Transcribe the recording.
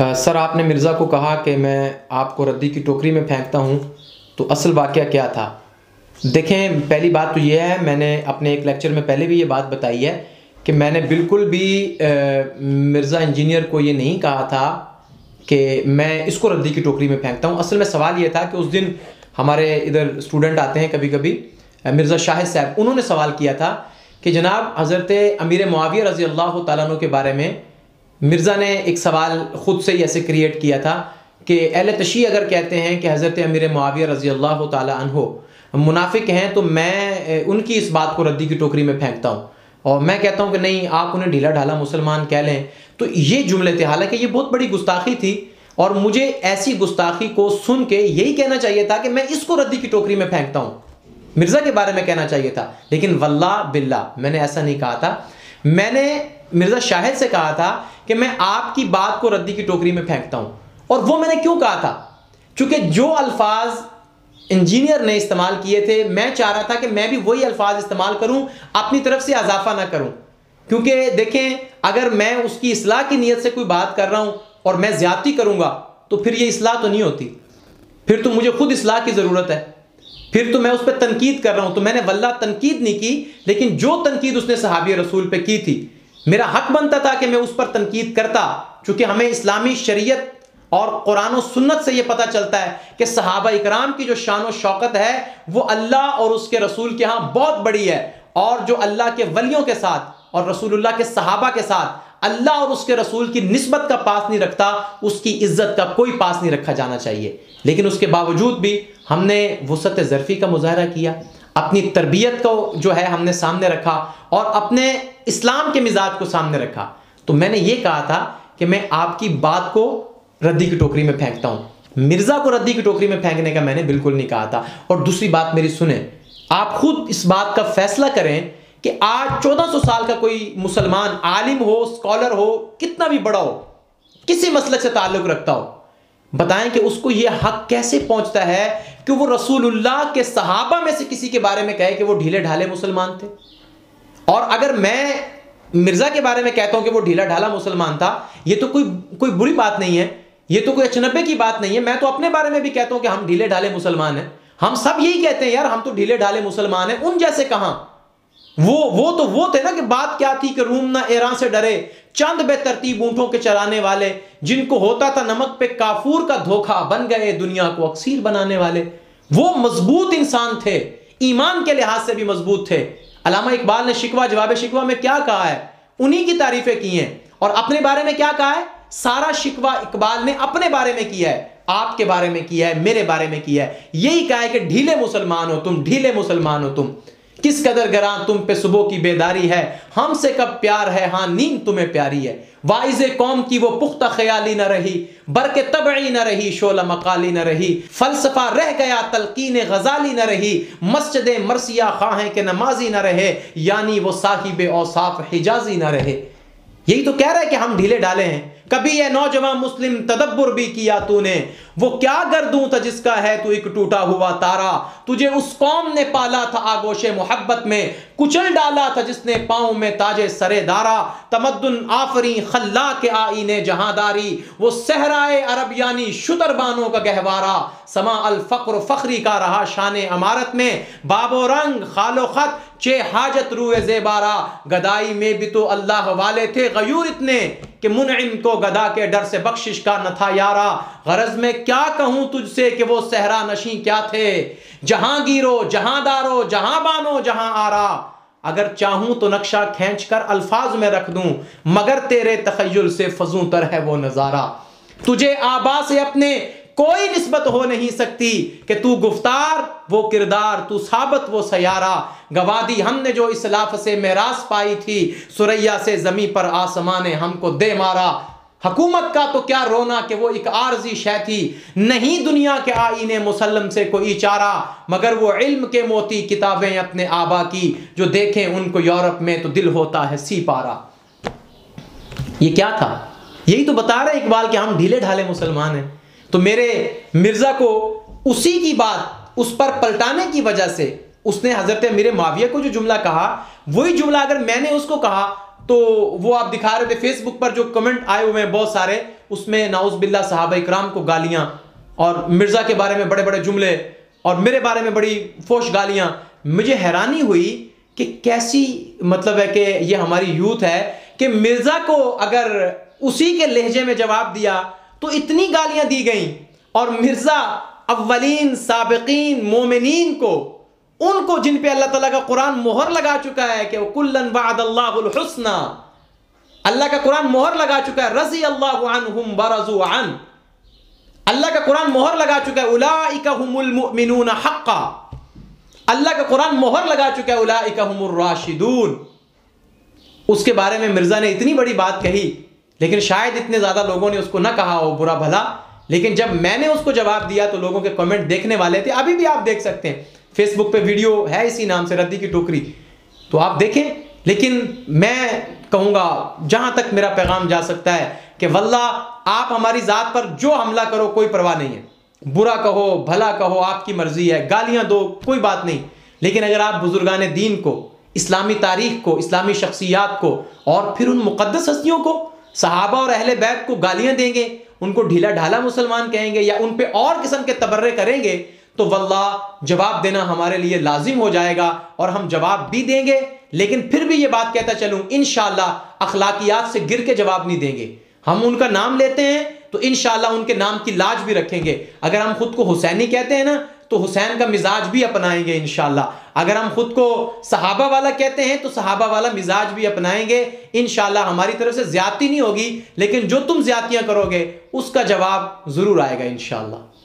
Sir आपने मिर्ज़ा को कहा कि मैं आपको रद्दी की टोकरी में फेंकता हूँ, तो असल वाक़या क्या था? देखें, पहली बात तो ये है, मैंने अपने एक लेक्चर में पहले भी ये बात बताई है कि मैंने बिल्कुल भी मिर्ज़ा इंजीनियर को ये नहीं कहा था कि मैं इसको रद्दी की टोकरी में फेंकता हूँ। असल में सवाल ये था कि उस दिन हमारे इधर स्टूडेंट आते हैं कभी कभी, मिर्ज़ा शाहिद साहब, उन्होंने सवाल किया था कि जनाब हज़रत अमीर मुआविया रज़ी अल्लाह तआला अन्हु के बारे में मिर्ज़ा ने एक सवाल ख़ुद से ही ऐसे क्रिएट किया था कि अहले तशी अगर कहते हैं कि हज़रत अमीर मुआविया रज़ी अल्लाह तआला अन्हु मुनाफिक हैं, तो मैं उनकी इस बात को रद्दी की टोकरी में फेंकता हूँ, और मैं कहता हूँ कि नहीं, आप उन्हें ढीला ढाला मुसलमान कह लें। तो ये जुमले थे, हालांकि ये बहुत बड़ी गुस्ताखी थी, और मुझे ऐसी गुस्ताखी को सुन के यही कहना चाहिए था कि मैं इसको रद्दी की टोकरी में फेंकता हूँ, मिर्ज़ा के बारे में कहना चाहिए था। लेकिन वल्लाह बिल्लाह मैंने ऐसा नहीं कहा था। मैंने मिर्ज़ा शाहिद से कहा था कि मैं आपकी बात को रद्दी की टोकरी में फेंकता हूँ। और वो मैंने क्यों कहा था? क्योंकि जो अल्फाज इंजीनियर ने इस्तेमाल किए थे, मैं चाह रहा था कि मैं भी वही अल्फाज इस्तेमाल करूँ, अपनी तरफ से इजाफा ना करूँ। क्योंकि देखें, अगर मैं उसकी इस्लाह की नीयत से कोई बात कर रहा हूँ और मैं ज़्यादती करूँगा, तो फिर ये इस्लाह तो नहीं होती, फिर तो मुझे खुद इस्लाह की ज़रूरत है, फिर तो मैं उस पर तनकीद कर रहा हूँ। तो मैंने वल्लाह तनकीद नहीं की, लेकिन जो तनकीद उसने सहाबी रसूल पे की थी, मेरा हक बनता था कि मैं उस पर तनकीद करता, चूँकि हमें इस्लामी शरीयत और कुरान और सुन्नत से ये पता चलता है कि सहाबा इकराम की जो शान और शौकत है वो अल्लाह और उसके रसूल के यहाँ बहुत बड़ी है, और जो अल्लाह के वलियों के साथ और रसूलुल्लाह के सहाबा के साथ अल्लाह और उसके रसूल की निस्बत का पास नहीं रखता, उसकी इज्जत का कोई पास नहीं रखा जाना चाहिए। लेकिन उसके बावजूद भी हमने वुसअत ज़र्फ़ी का मुज़ाहरा किया, अपनी तरबियत को जो है हमने सामने रखा, और अपने इस्लाम के मिजाज को सामने रखा। तो मैंने ये कहा था कि मैं आपकी बात को रद्दी की टोकरी में फेंकता हूँ, मिर्ज़ा को रद्दी की टोकरी में फेंकने का मैंने बिल्कुल नहीं कहा था। और दूसरी बात मेरी सुने, आप खुद इस बात का फैसला करें कि आज 1400 साल का कोई मुसलमान आलिम हो, स्कॉलर हो, कितना भी बड़ा हो, किसी मसलक से ताल्लुक़ रखता हो, बताएं कि उसको ये हक कैसे पहुंचता है कि वो रसूलुल्लाह के सहाबा में से किसी के बारे में कहे कि वो ढीले ढाले मुसलमान थे। और अगर मैं मिर्ज़ा के बारे में कहता हूं कि वो ढीला ढाला मुसलमान था, ये तो कोई बुरी बात नहीं है, ये तो कोई अचनबे की बात नहीं है। मैं तो अपने बारे में भी कहता हूं कि हम ढीले ढाले मुसलमान हैं, हम सब यही कहते हैं यार, हम तो ढीले ढाले मुसलमान हैं। उन जैसे कहां, वो थे ना कि बात क्या थी कि रूम ना ईरान से डरे, चंद बेतरतीब ऊंटों के चराने वाले, जिनको होता था नमक पे काफूर का धोखा, बन गए दुनिया को अक्सीर बनाने वाले। वो मजबूत इंसान थे, ईमान के लिहाज से भी मजबूत थे। अल्लामा इकबाल ने शिकवा जवाब शिकवा में क्या कहा है, उन्हीं की तारीफें की हैं। और अपने बारे में क्या कहा है? सारा शिकवा इकबाल ने अपने बारे में किया है, आपके बारे में किया है, मेरे बारे में किया है। यही कहा है कि ढीले मुसलमान हो तुम, ढीले मुसलमान हो तुम, किस कदर गरां तुम पे सुबह की बेदारी है, हमसे कब प्यार है, हाँ नींद तुम्हें प्यारी है। वाइज़े कौम की वो पुख्ता ख्याली न रही, बरके तबई न रही, शोला मकाली न रही, फलसफा रह गया तलकीन गजाली न रही, मस्जिद मरसिया खाहें के नमाजी न रहे, यानी वो साहिब औसाफ हिजाजी न रहे। यही तो कह रहा है कि हम ढीले ढाले हैं। कभी ये नौजवान मुस्लिम तदब्बुर भी किया तूने, वो क्या गर्दूं था जिसका है तू एक टूटा हुआ तारा, तुझे उस कौम ने पाला था आगोशे मोहब्बत में, कुचल डाला था जिसने पाँव में ताजे सरे दारा, तमद्दुन आफरी खल्ला के आईने जहांदारी, वो सहराए अरब यानी शुतरबानों का गहवारा, समा अल फक्र फखरी का रहा शान अमारत में, बाबो रंग खालो खत चे हाजत रूए ज़ेबारा, गदाई में भी तो अल्लाह वाले थे गयूर इतने कि मुनइम को गदा के डर से बख्शिश का न था यारा। गरज में क्या कहूँ तुझसे कि वो सहरा नशी क्या थे, जहांगीरो जहांदारो जहां बानो जहां आरा, अगर चाहूं तो नक्शा खींच कर अल्फाज में रख दूं, मगर तेरे तखय्युल से फजूं तर है वो नजारा। तुझे आबा से अपने कोई निस्बत हो नहीं सकती कि तू गुफ्तार वो किरदार, तू साबत वो सयारा, गवादी हमने जो इस्लाफ से मेरास पाई थी, सुरैया से जमी पर आसमां ने हमको दे मारा। हुकूमत का तो क्या रोना कि वो एक आर्जी शय थी, नहीं दुनिया के आईने मुसल्लम से कोई चारा, मगर वो इल्म के मोती किताबें अपने आबा की, जो देखें उनको यूरोप में तो दिल होता है सी पारा। ये क्या था? यही तो बता रहे इकबाल कि हम ढीले ढाले मुसलमान हैं। तो मेरे मिर्ज़ा को उसी की बात उस पर पलटाने की वजह से उसने हज़रत अमीर मुआविया को जो जुमला कहा, वही जुमला अगर मैंने उसको कहा तो वो आप दिखा रहे थे फेसबुक पर जो कमेंट आए हुए हैं बहुत सारे, उसमें नाउज़ बिल्लाह सहाबा इकराम को गालियां और मिर्जा के बारे में बड़े बड़े जुमले और मेरे बारे में बड़ी फोश गालियां। मुझे हैरानी हुई कि कैसी मतलब है कि ये हमारी यूथ है कि मिर्जा को अगर उसी के लहजे में जवाब दिया तो इतनी गालियां दी गई, और मिर्जा अव्वलीन साबिकीन मोमिनीन को, उनको जिन पे अल्लाह ताला का कुरान मोहर लगा चुका है कि कुल्लन वअदल्लाहुल हुस्ना, अल्लाह का कुरान मोहर लगा चुका है, रज़ी अल्लाहु अन्हुम बरज़ू अन, अल्लाह का कुरान मोहर लगा चुका है, उलाइका हुमुल मुमिनून हक्का, अल्लाह का कुरान मोहर लगा चुका है, उलाइका हुमुर राशिदून। उसके बारे में मिर्जा ने इतनी बड़ी बात कही, लेकिन शायद इतने ज्यादा लोगों ने उसको ना कहा हो बुरा भला, लेकिन जब मैंने उसको जवाब दिया तो लोगों के कमेंट देखने वाले थे। अभी भी आप देख सकते हैं फेसबुक पे वीडियो है इसी नाम से, रद्दी की टोकरी, तो आप देखें। लेकिन मैं कहूंगा जहां तक मेरा पैगाम जा सकता है कि वल्लाह आप हमारी जात पर जो हमला करो कोई परवाह नहीं है, बुरा कहो भला कहो आपकी मर्जी है, गालियां दो कोई बात नहीं, लेकिन अगर आप बुजुर्गान दीन को, इस्लामी तारीख को, इस्लामी शख्सियात को और फिर उन मुक़द्दस हस्तियों को, सहाबा और अहले बैत को गालियां देंगे, उनको ढीला ढाला मुसलमान कहेंगे या उन पे और किस्म के तबर्रे करेंगे, तो वल्लाह जवाब देना हमारे लिए लाजिम हो जाएगा और हम जवाब भी देंगे। लेकिन फिर भी ये बात कहता चलूं, इंशाअल्लाह अखलाकियात से गिर के जवाब नहीं देंगे। हम उनका नाम लेते हैं तो इंशाअल्लाह उनके नाम की लाज भी रखेंगे। अगर हम खुद को हुसैनी कहते हैं ना तो हुसैन का मिजाज भी अपनाएंगे इंशाअल्लाह। अगर हम खुद को सहाबा वाला कहते हैं तो सहाबा वाला मिजाज भी अपनाएंगे इंशाअल्लाह। हमारी तरफ से ज्यादती नहीं होगी, लेकिन जो तुम ज्यादतियां करोगे उसका जवाब जरूर आएगा इंशाअल्लाह।